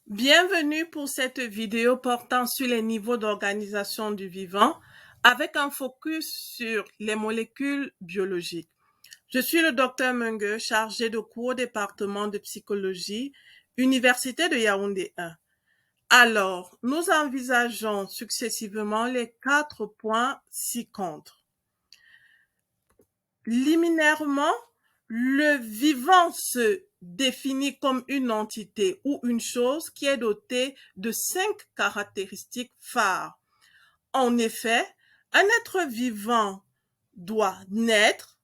Bienvenue pour cette vidéo portant sur les niveaux d'organisation du vivant avec un focus sur les molécules biologiques. Je suis le docteur Meungue, chargé de cours au département de psychologie, Université de Yaoundé 1. Alors, nous envisageons successivement les 4 points ci-contre. Liminairement, le vivant se définit comme une entité ou une chose qui est dotée de 5 caractéristiques phares. En effet, un être vivant doit naître,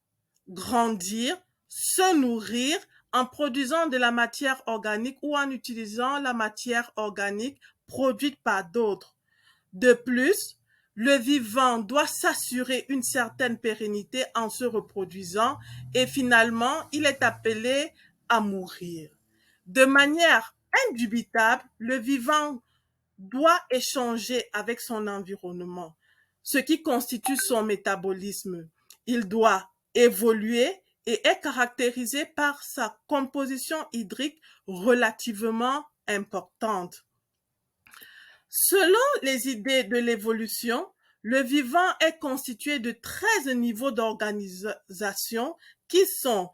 grandir, se nourrir en produisant de la matière organique ou en utilisant la matière organique produite par d'autres. De plus, le vivant doit s'assurer une certaine pérennité en se reproduisant et finalement, il est appelé à mourir. De manière indubitable, le vivant doit échanger avec son environnement, ce qui constitue son métabolisme. Il doit évoluer et est caractérisé par sa composition hydrique relativement importante. Selon les idées de l'évolution, le vivant est constitué de 13 niveaux d'organisation qui sont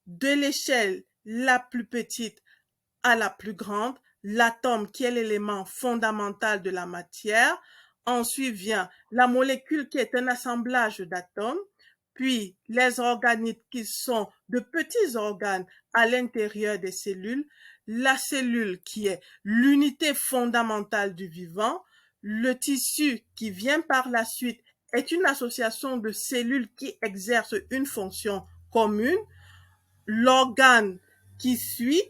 de l'échelle la plus petite à la plus grande, l'atome qui est l'élément fondamental de la matière, ensuite vient la molécule qui est un assemblage d'atomes, puis les organites qui sont de petits organes à l'intérieur des cellules, la cellule qui est l'unité fondamentale du vivant, le tissu qui vient par la suite est une association de cellules qui exercent une fonction commune, l'organe qui suit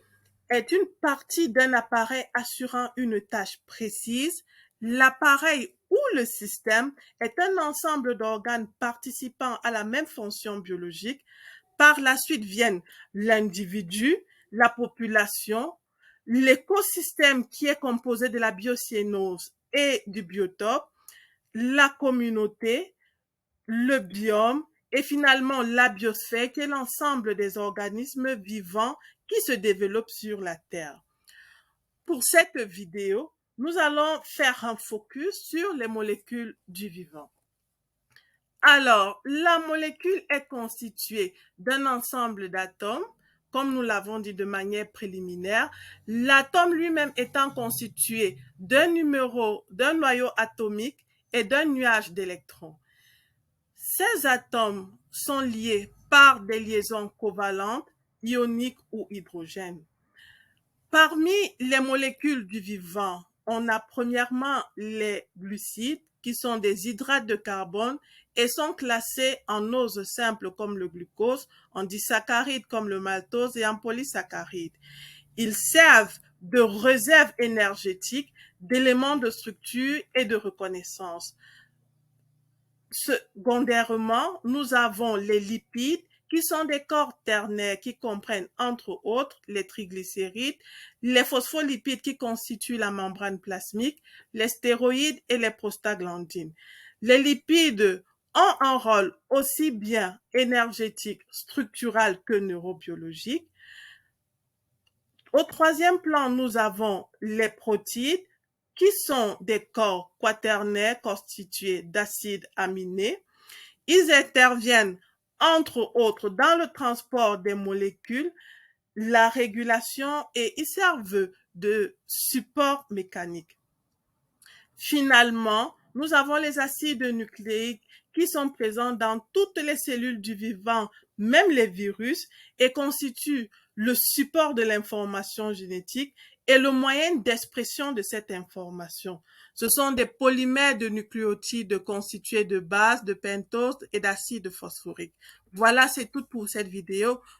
est une partie d'un appareil assurant une tâche précise. L'appareil ou le système est un ensemble d'organes participant à la même fonction biologique. Par la suite viennent l'individu, la population, l'écosystème qui est composé de la biocénose et du biotope, la communauté, le biome et finalement la biosphère qui est l'ensemble des organismes vivants qui se développent sur la Terre. Pour cette vidéo, nous allons faire un focus sur les molécules du vivant. Alors, la molécule est constituée d'un ensemble d'atomes, comme nous l'avons dit de manière préliminaire, l'atome lui-même étant constitué d'un noyau atomique et d'un nuage d'électrons. Ces atomes sont liés par des liaisons covalentes, ioniques ou hydrogènes. Parmi les molécules du vivant, on a premièrement les glucides qui sont des hydrates de carbone et sont classés en ose simple comme le glucose, en disaccharides comme le maltose et en polysaccharides. Ils servent de réserve énergétique, d'éléments de structure et de reconnaissance. Secondairement, nous avons les lipides qui sont des corps ternaires qui comprennent entre autres les triglycérides, les phospholipides qui constituent la membrane plasmique, les stéroïdes et les prostaglandines. Les lipides ont un rôle aussi bien énergétique, structural que neurobiologique. Au troisième plan, nous avons les protéines qui sont des corps quaternaires constitués d'acides aminés. Ils interviennent, entre autres, dans le transport des molécules, la régulation et ils servent de support mécanique. Finalement, nous avons les acides nucléiques qui sont présents dans toutes les cellules du vivant, même les virus, et constituent le support de l'information génétique et le moyen d'expression de cette information. Ce sont des polymères de nucléotides constitués de bases, de pentose et d'acide phosphorique. Voilà, c'est tout pour cette vidéo.